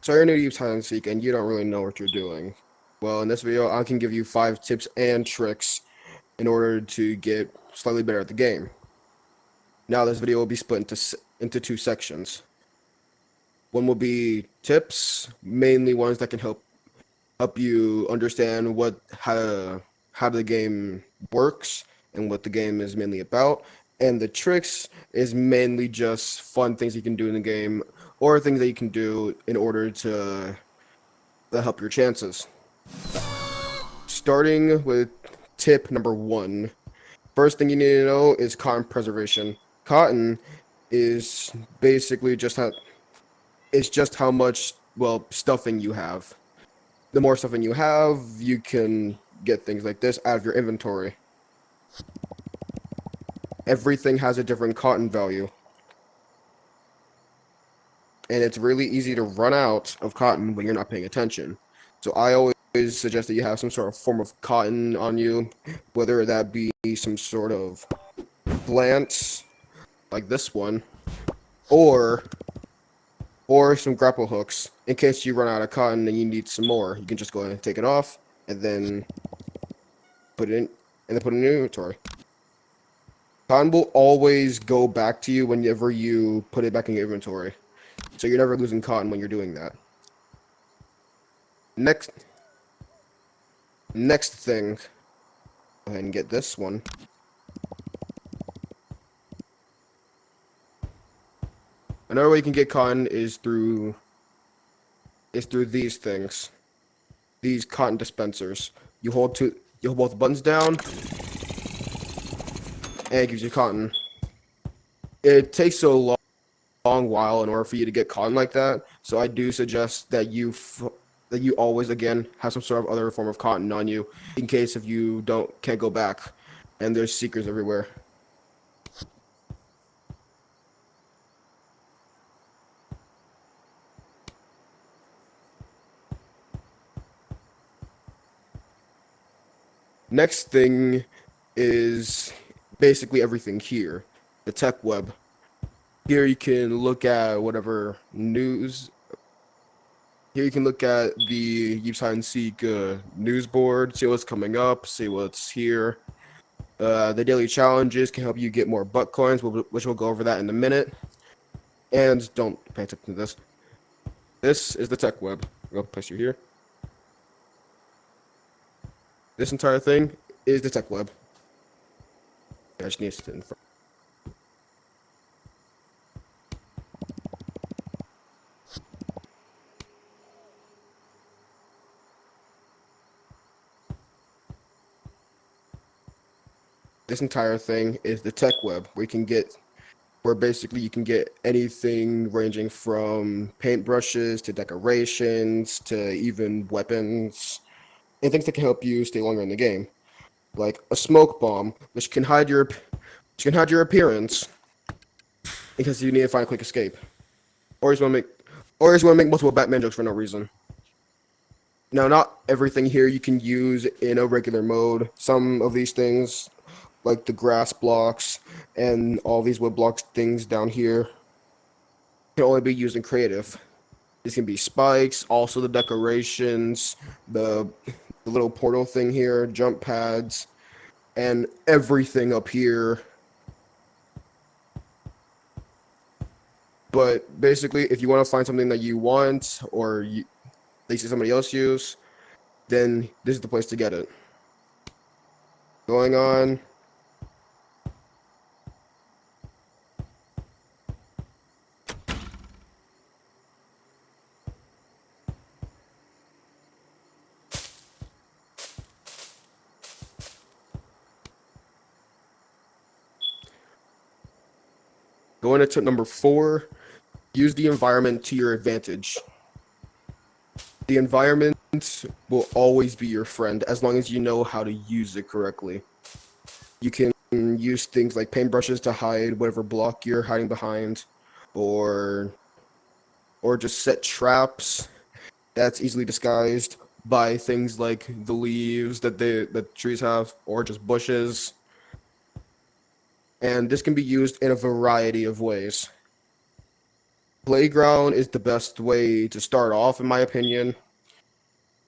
So you're new to hide and seek and you don't really know what you're doing. Well, in this video, I can give you 5 tips and tricks in order to get slightly better at the game. Now, this video will be split into 2 sections. One will be tips, mainly ones that can help you understand how the game works and what the game is mainly about. And the tricks is mainly just fun things you can do in the game or things that you can do in order to help your chances. Starting with tip number 1. First thing you need to know is cotton preservation. Cotton is basically just how much, well, stuffing you have. The more stuffing you have, you can get things like this out of your inventory. Everything has a different cotton value. And it's really easy to run out of cotton when you're not paying attention. So I always suggest that you have some sort of form of cotton on you, whether that be some sort of plant like this one, or some grapple hooks in case you run out of cotton and you need some more. You can just go ahead and take it off and then put it in your inventory. Cotton will always go back to you whenever you put it back in your inventory. So you're never losing cotton when you're doing that. Next thing, go ahead and get this one. Another way you can get cotton is through these things. These cotton dispensers. You hold both buttons down and it gives you cotton. It takes a long while in order for you to get cotton like that, so I do suggest that you always again have some sort of other form of cotton on you in case if you can't go back and there's seekers everywhere. Next thing is basically everything here. The tech web. Here you can look at whatever news. Here you can look at the Yeeps hide and seek news board, see what's coming up, see what's here. The daily challenges can help you get more butt coins, which we'll go over that in a minute. And don't pay attention to this. This is the tech web. I'll place you here. This entire thing is the tech web. I just need to sit in front. This entire thing is the tech web, where basically you can get anything ranging from paintbrushes to decorations to even weapons and things that can help you stay longer in the game, like a smoke bomb, which can hide your appearance because you need to find a quick escape, or you just want to make multiple Batman jokes for no reason. Now, not everything here you can use in a regular mode. Some of these things, like the grass blocks and all these wood blocks things down here, can only be used in creative. These can be spikes, also the decorations, the little portal thing here, jump pads, and everything up here. But basically, if you want to find something that you want or they see somebody else use, then this is the place to get it. Going on. Going to tip number 4, use the environment to your advantage. The environment will always be your friend as long as you know how to use it correctly. You can use things like paintbrushes to hide whatever block you're hiding behind, or just set traps that's easily disguised by things like the leaves that trees have, or just bushes. And this can be used in a variety of ways. Playground is the best way to start off, in my opinion.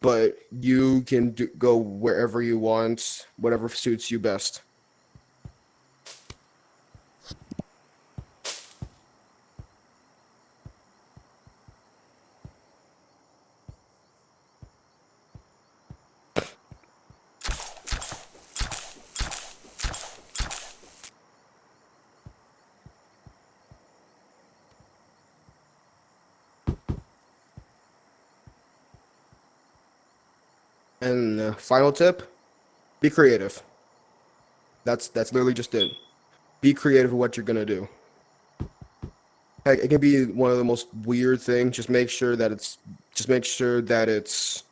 But you can go wherever you want, whatever suits you best. And final tip: be creative. That's literally just it. Be creative with what you're gonna do. Heck, it can be one of the most weird things. Just make sure that it's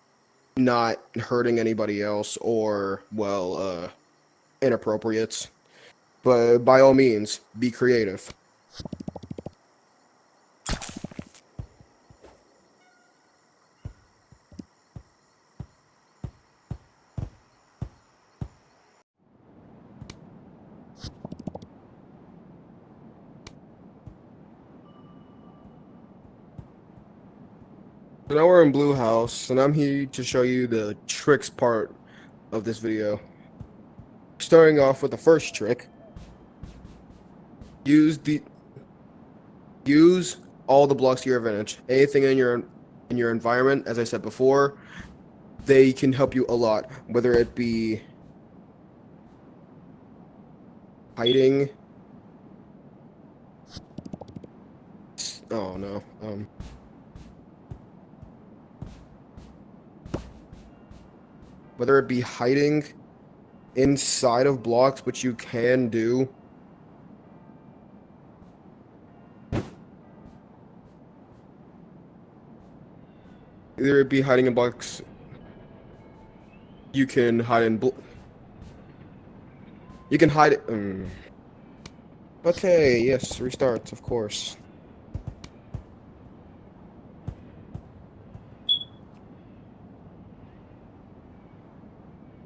not hurting anybody else or inappropriate. But by all means, be creative. So now we're in Blue House, and I'm here to show you the tricks part of this video. Starting off with the first trick, use the use all the blocks to your advantage. Anything in your environment, as I said before, they can help you a lot. Whether it be hiding. Oh no. Whether it be hiding inside of blocks, which you can do. Either it be hiding in blocks. You can hide in you can hide it. Okay, yes, restart, of course.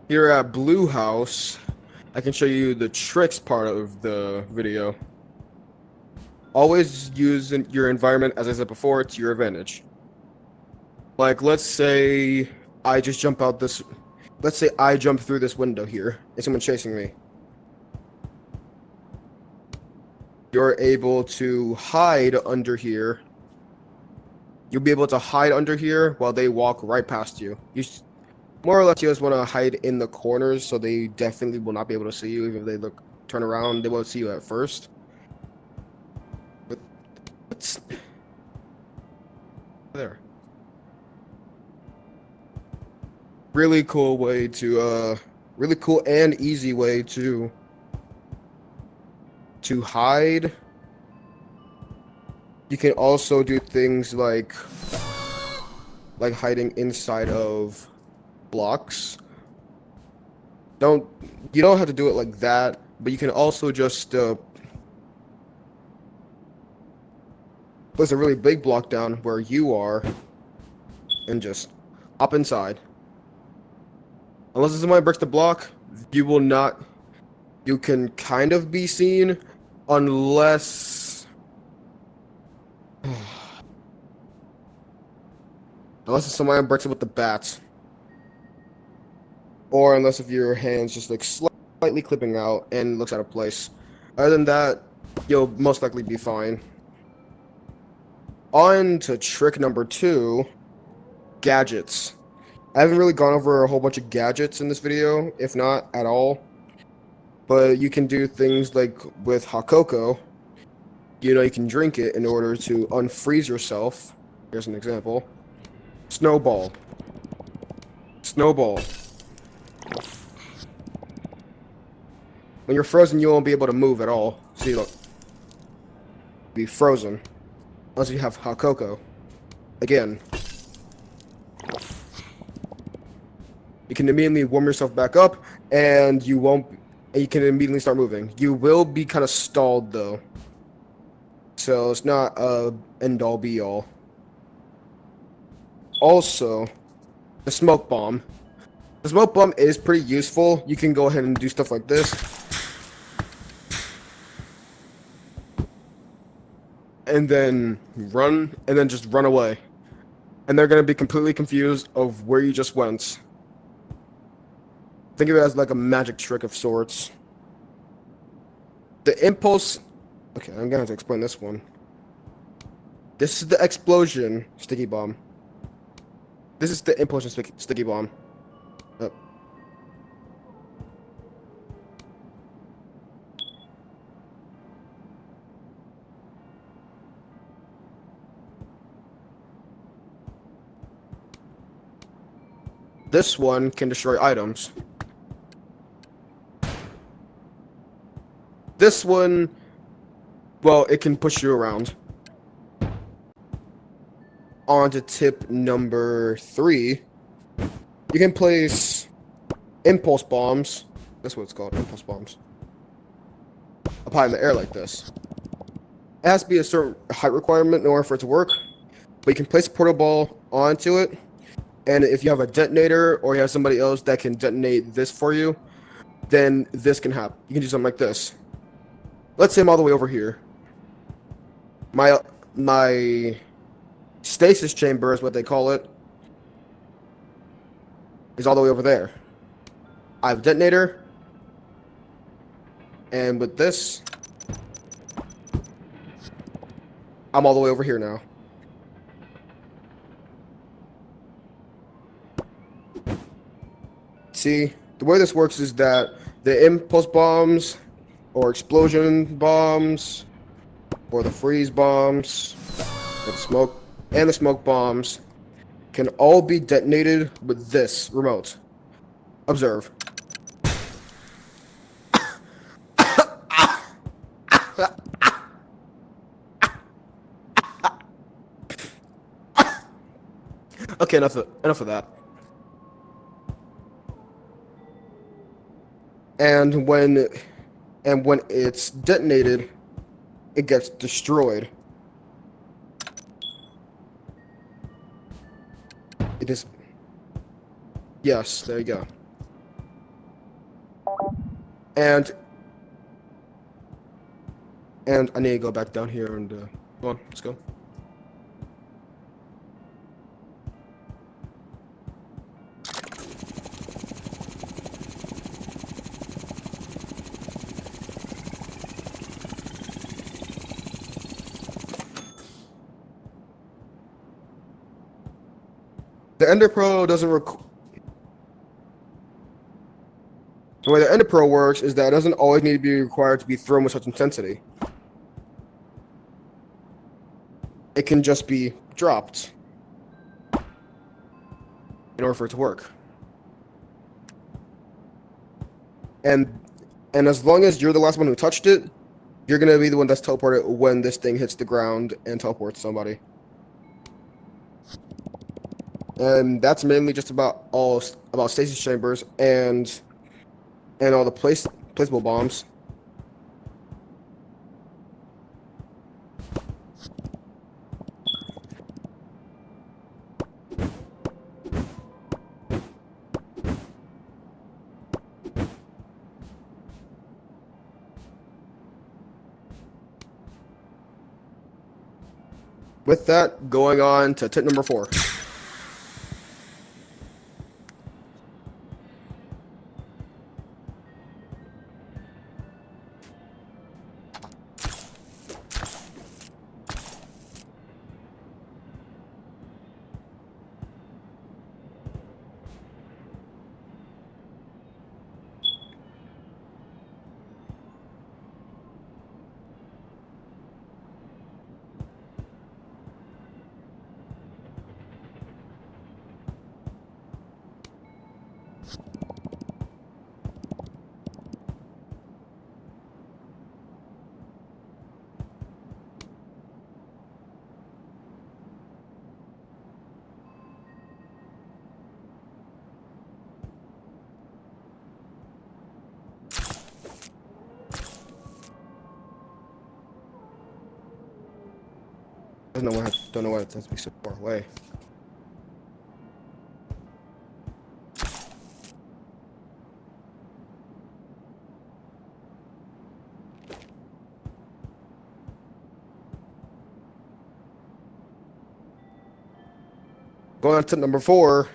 Here at Blue House, I can show you the tricks part of the video. Always use your environment, as I said before, to your advantage. Like, let's say I just jump out this... Let's say I jump through this window here, and someone's chasing me. You're able to hide under here. You'll be able to hide under here while they walk right past you. More or less, you just want to hide in the corners, so they definitely will not be able to see you. Even if they turn around, they won't see you at first. But it's there. Really cool way to, really cool and easy way to hide. You can also do things like hiding inside of blocks. You don't have to do it like that, but you can also just place a really big block down where you are and just hop inside. Unless somebody breaks the block, you will not. You can kind of be seen unless somebody breaks it with the bats. Or unless if your hand's just like slightly clipping out and looks out of place. Other than that, you'll most likely be fine. On to trick number 2, gadgets. I haven't really gone over a whole bunch of gadgets in this video, if not at all. But you can do things like with hot cocoa. You know, you can drink it in order to unfreeze yourself. Here's an example. Snowball. Snowball. When you're frozen, you won't be able to move at all. See, look. Be frozen. Unless you have hot cocoa. Again. You can immediately warm yourself back up, and you can immediately start moving. You will be kind of stalled, though. So it's not a end-all be-all. Also, the smoke bomb. The smoke bomb is pretty useful. You can go ahead and do stuff like this. and then run, and then just run away. And they're gonna be completely confused of where you just went. Think of it as like a magic trick of sorts. The impulse. Okay, I'm gonna have to explain this one. This is the explosion sticky bomb. This is the impulsion sticky bomb. Uh, this one can destroy items. This one, well, it can push you around. On to tip number 3. You can place impulse bombs. That's what it's called, impulse bombs. Up high in the air like this. It has to be a certain height requirement in order for it to work. But you can place a portal ball onto it. And if you have a detonator or you have somebody else that can detonate this for you, then this can happen. You can do something like this. Let's say I'm all the way over here. My stasis chamber is what they call it. Is all the way over there. I have a detonator. And with this, I'm all the way over here now. See, the way this works is that the impulse bombs or explosion bombs or the freeze bombs and the smoke bombs can all be detonated with this remote. Observe. Okay, enough of that. And when it's detonated, it gets destroyed. It is. Yes, there you go. And I need to go back down here and come on, let's go. The Ender Pro doesn't The way the Ender Pro works is that it doesn't always need to be required to be thrown with such intensity. It can just be dropped in order for it to work. And as long as you're the last one who touched it, you're gonna be the one that's teleported when this thing hits the ground and teleports somebody. And that's mainly just about stasis chambers and all the placeable bombs. With that, going on to tip number 4. Don't know why it tends to be so far away. Going on to number 4.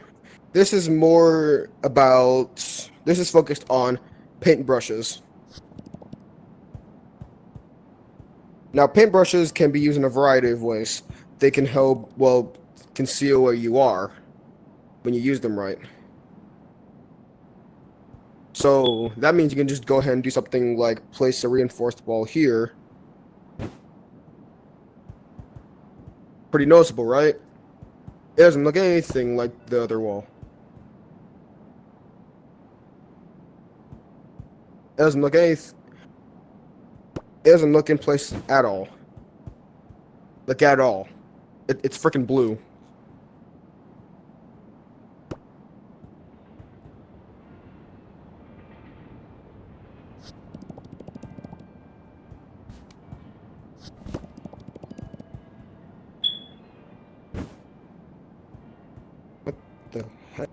This is more about. This is focused on paintbrushes. Now, paintbrushes can be used in a variety of ways. They can help, well, conceal where you are when you use them right. So that means you can just go ahead and do something like place a reinforced wall here. Pretty noticeable, right? It doesn't look anything like the other wall. It doesn't look anything. It doesn't look in place at all. Like at all. It's freaking blue. What the heck?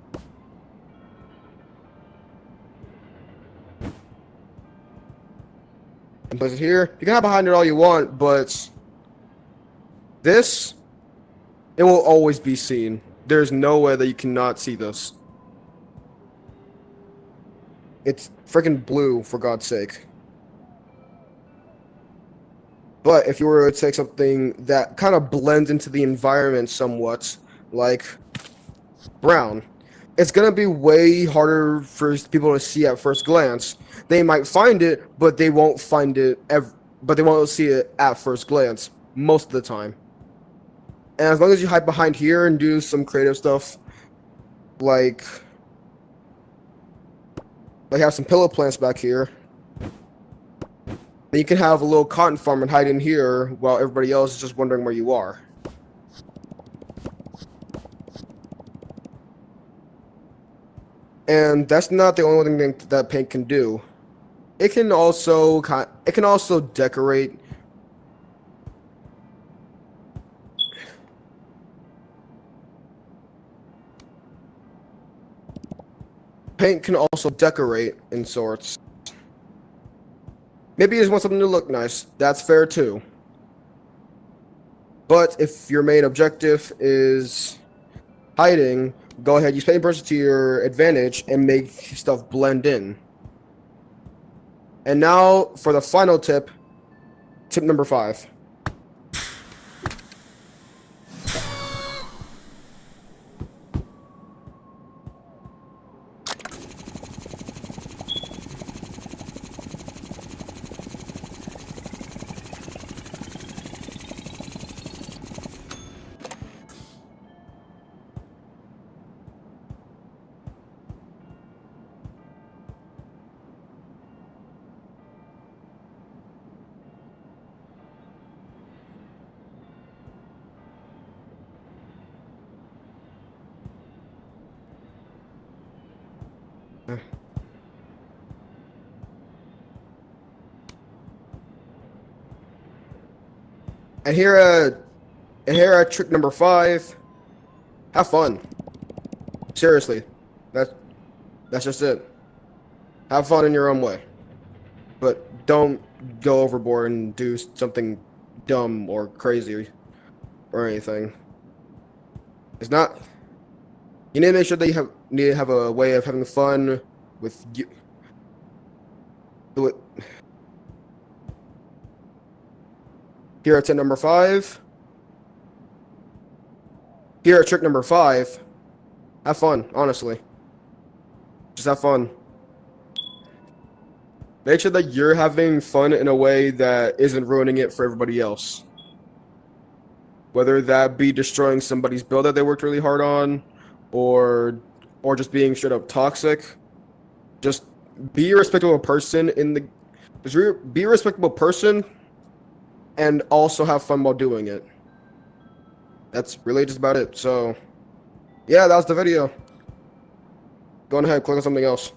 And place it here. You can hide behind it all you want, but this, it will always be seen. There's no way that you cannot see this. It's freaking blue, for God's sake. But if you were to take something that kind of blends into the environment somewhat, like brown, it's gonna be way harder for people to see at first glance. They might find it, but they won't find it but they won't see it at first glance most of the time. And as long as you hide behind here and do some creative stuff, like have some pillow plants back here, then you can have a little cotton farm and hide in here while everybody else is just wondering where you are. And that's not the only thing that paint can do. It can also decorate. Paint can also decorate in sorts. Maybe you just want something to look nice. That's fair too. But if your main objective is hiding, go ahead, use paintbrushes to your advantage and make stuff blend in. And now for the final tip, tip number 5. And here at trick number 5. Have fun. Seriously, that's just it. Have fun in your own way, but don't go overboard and do something dumb or crazy or anything. It's not. You need to make sure that you need to have a way of having fun with you. With, here at tip number 5. Here at trick number 5. Have fun, honestly. Just have fun. Make sure that you're having fun in a way that isn't ruining it for everybody else. Whether that be destroying somebody's build that they worked really hard on, or just being straight up toxic. Just be a respectable person be a respectable person and also have fun while doing it. That's really just about it. So yeah, that was the video. Go ahead, click on something else.